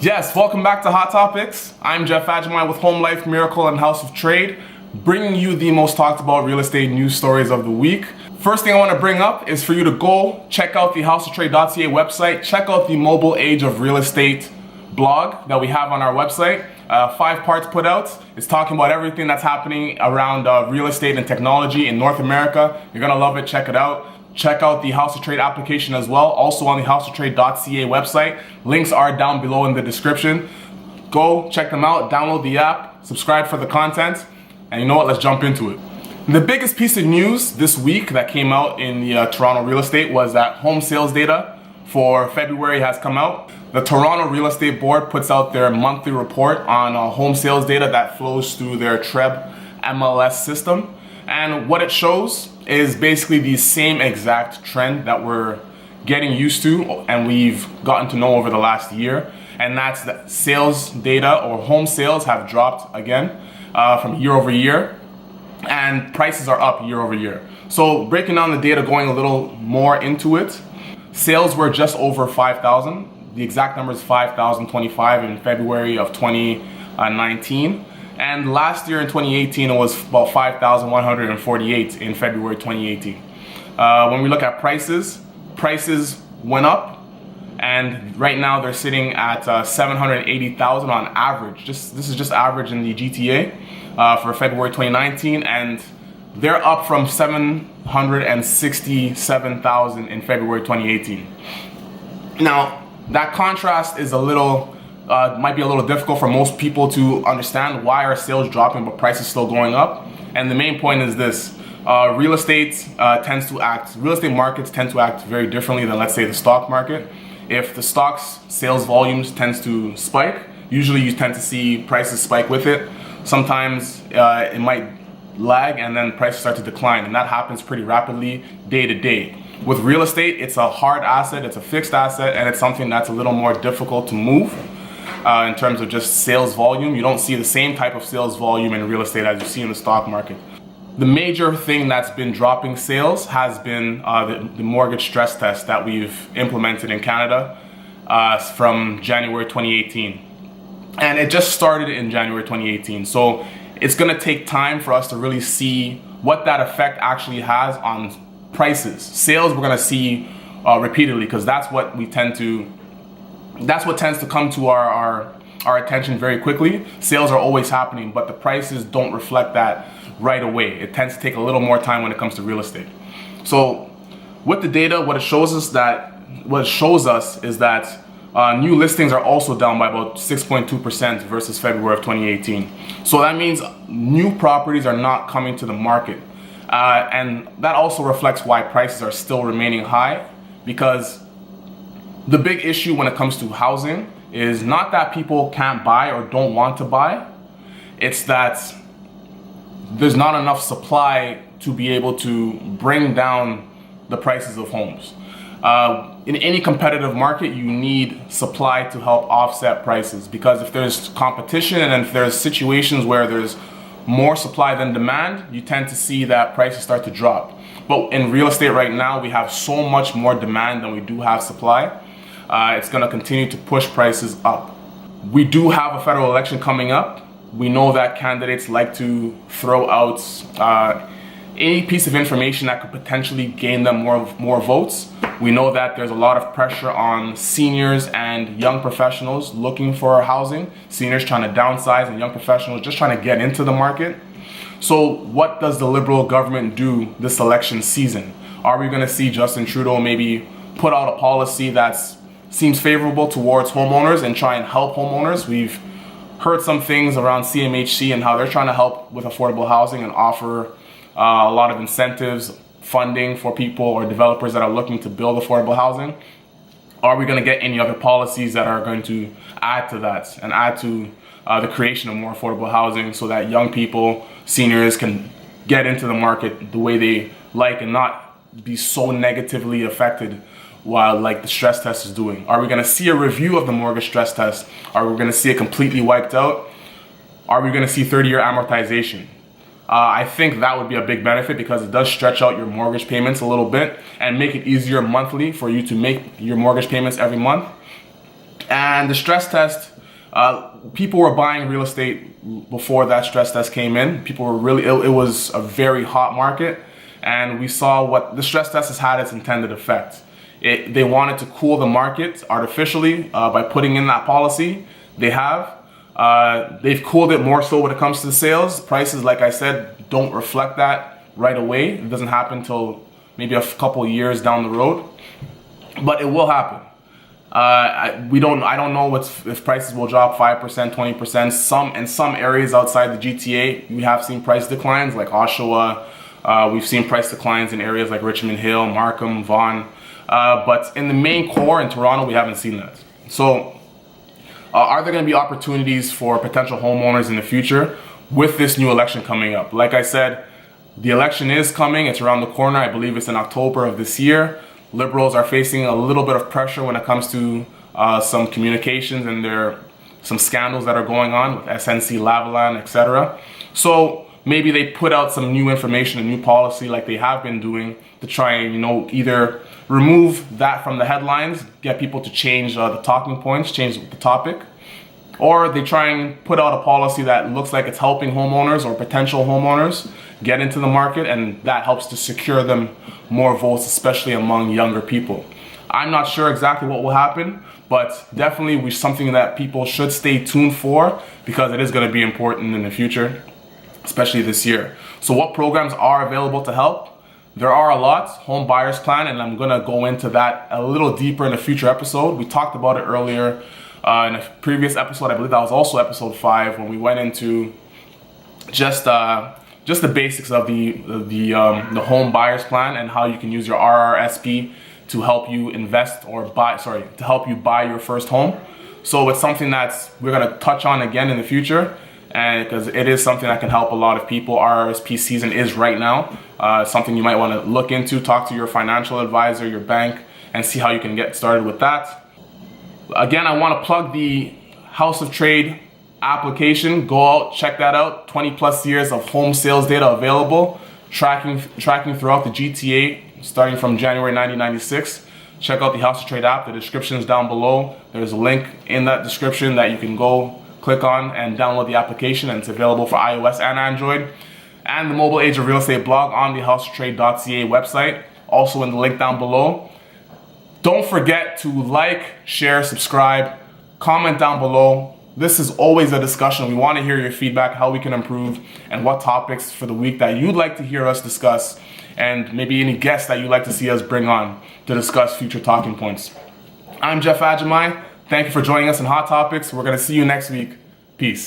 Yes, welcome back to Hot Topics. I'm Jeff Adjumai with Home Life, Miracle, and House of Trade, bringing you the most talked about real estate news stories of the week. First thing I want to bring up is for you to go check out the houseoftrade.ca website, check out the Mobile Age of Real Estate blog that we have on our website. 5 parts put out. It's talking about everything that's happening around real estate and technology in North America. You're gonna love it, check it out. Check out the House of Trade application as well, also on the houseoftrade.ca website. Links are down below in the description. Go check them out, download the app, subscribe for the content, and you know what, let's jump into it. The biggest piece of news this week that came out in the Toronto real estate was that home sales data for February has come out. The Toronto Real Estate Board puts out their monthly report on home sales data that flows through their TREB MLS system. And what it shows is basically the same exact trend that we're getting used to and we've gotten to know over the last year. And that's that sales data or home sales have dropped again from year over year, and prices are up year over year. So breaking down the data, going a little more into it, sales were just over 5,000. The exact number is 5,025 in February of 2019. And last year in 2018, it was about 5,148 in February 2018. When we look at prices went up, and right now they're sitting at 780,000 on average. This is just average in the GTA for February 2019, and they're up from 767,000 in February 2018. Now, that contrast is might be a little difficult for most people to understand. Why are sales dropping but prices still going up? And the main point is this: real estate markets tend to act very differently than, let's say, the stock market. If the stock's sales volumes tends to spike, usually you tend to see prices spike with it. Sometimes it might lag and then prices start to decline, and that happens pretty rapidly day to day. With real estate, it's a hard asset, it's a fixed asset, and it's something that's a little more difficult to move. In terms of just sales volume, you don't see the same type of sales volume in real estate as you see in the stock market. The major thing that's been dropping sales has been the mortgage stress test that we've implemented in Canada from January 2018. And it just started in January 2018. So it's gonna take time for us to really see what that effect actually has on prices. Sales we're gonna see repeatedly, because that's what tends to come to our attention very quickly. Sales are always happening, but the prices don't reflect that right away. It tends to take a little more time when it comes to real estate. So with the data, what it shows us is that new listings are also down by about 6.2% versus February of 2018. So that means new properties are not coming to the market. And that also reflects why prices are still remaining high, because the big issue when it comes to housing is not that people can't buy or don't want to buy. It's that there's not enough supply to be able to bring down the prices of homes. In any competitive market, you need supply to help offset prices, because if there's competition and if there's situations where there's more supply than demand, you tend to see that prices start to drop. But in real estate right now, we have so much more demand than we do have supply. It's going to continue to push prices up. We do have a federal election coming up. We know that candidates like to throw out any piece of information that could potentially gain them more votes. We know that there's a lot of pressure on seniors and young professionals looking for housing. Seniors trying to downsize and young professionals just trying to get into the market. So what does the Liberal government do this election season? Are we going to see Justin Trudeau maybe put out a policy that seems favorable towards homeowners and try and help homeowners? We've heard some things around CMHC and how they're trying to help with affordable housing and offer a lot of incentives, funding for people or developers that are looking to build affordable housing. Are we going to get any other policies that are going to add to that and add to the creation of more affordable housing so that young people, seniors, can get into the market the way they like and not be so negatively affected while like the stress test is doing? Are we going to see a review of the mortgage stress test? Are we going to see it completely wiped out? Are we going to see 30-year amortization? I think that would be a big benefit, because it does stretch out your mortgage payments a little bit and make it easier monthly for you to make your mortgage payments every month. And the stress test, people were buying real estate before that stress test came in. People were really, it was a very hot market, and we saw what the stress test has had its intended effect. They wanted to cool the market artificially by putting in that policy. They have. They've cooled it more so when it comes to sales. Prices, like I said, don't reflect that right away. It doesn't happen until maybe a couple of years down the road, but it will happen. I don't know if prices will drop 5%, 20%. In some areas outside the GTA, we have seen price declines, like Oshawa. We've seen price declines in areas like Richmond Hill, Markham, Vaughan. But in the main core in Toronto, we haven't seen that. So are there going to be opportunities for potential homeowners in the future with this new election coming up? Like I said, the election is coming. It's around the corner. I believe it's in October of this year. Liberals are facing a little bit of pressure when it comes to some communications and some scandals that are going on with SNC Lavalin, etc. So maybe they put out some new information, a new policy like they have been doing to try and, either remove that from the headlines, get people to change the talking points, change the topic, or they try and put out a policy that looks like it's helping homeowners or potential homeowners get into the market, and that helps to secure them more votes, especially among younger people. I'm not sure exactly what will happen, but definitely something that people should stay tuned for, because it is going to be important in the future, especially this year. So what programs are available to help? There are a lot. Home buyers plan, and I'm going to go into that a little deeper in a future episode. We talked about it earlier in a previous episode. I believe that was also episode 5, when we went into just the basics of the home buyers plan and how you can use your RRSP to help you invest or to help you buy your first home. So it's something that we're going to touch on again in the future, and because it is something that can help a lot of people. RRSP season is right now. Something you might want to look into, talk to your financial advisor, your bank, and see how you can get started with that. Again, I want to plug the House of Trade application. Go out, check that out. 20 plus years of home sales data available, tracking throughout the GTA starting from January 1996. Check out the House of Trade app. The description is down below. There's a link in that description that you can go click on and download the application, and it's available for iOS and Android. And the Mobile Age of Real Estate blog on the houseoftrade.ca website, also in the link down below. Don't forget to like, share, subscribe, comment down below. This is always a discussion. We want to hear your feedback, how we can improve, and what topics for the week that you'd like to hear us discuss, and maybe any guests that you'd like to see us bring on to discuss future talking points. I'm Jeff Ajamai. Thank you for joining us in Hot Topics. We're going to see you next week. Peace.